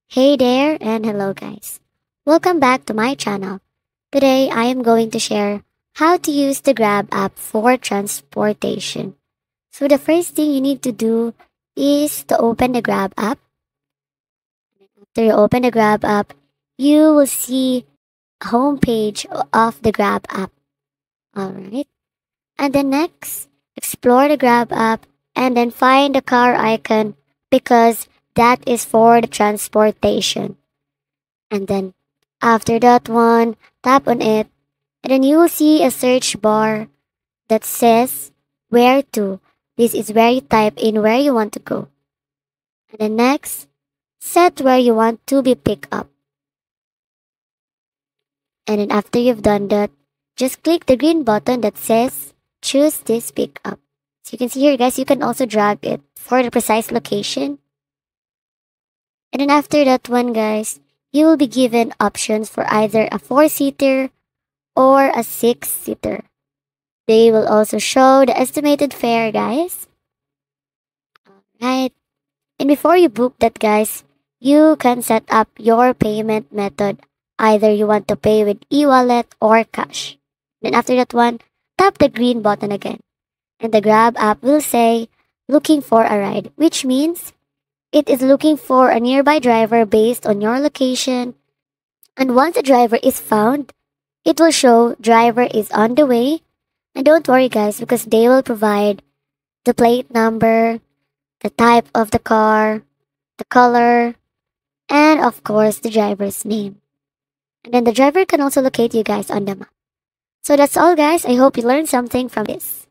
Hey there and hello guys. Welcome back to my channel. Today I am going to share how to use the Grab app for transportation. So the first thing you need to do is to open the Grab app. After you open the Grab app, you will see a homepage of the Grab app. Alright. And then next, explore the Grab app and then find the car icon because that is for the transportation. And then after that one, tap on it, and then you will see a search bar that says where to. This is where you type in where you want to go. And then next, set where you want to be picked up. And then after you've done that, just click the green button that says choose this pickup. So you can see here guys, you can also drag it for the precise location. And then after that one guys, you will be given options for either a 4-seater or a 6-seater. They will also show the estimated fare, guys. Alright. And before you book that, guys, you can set up your payment method. Either you want to pay with e-wallet or cash. Then after that one, tap the green button again. And the Grab app will say, looking for a ride, which means it is looking for a nearby driver based on your location. And once a driver is found, it will show driver is on the way. And don't worry guys, because they will provide the plate number, the type of the car, the color, and of course the driver's name. And then the driver can also locate you guys on the map. So that's all guys. I hope you learned something from this.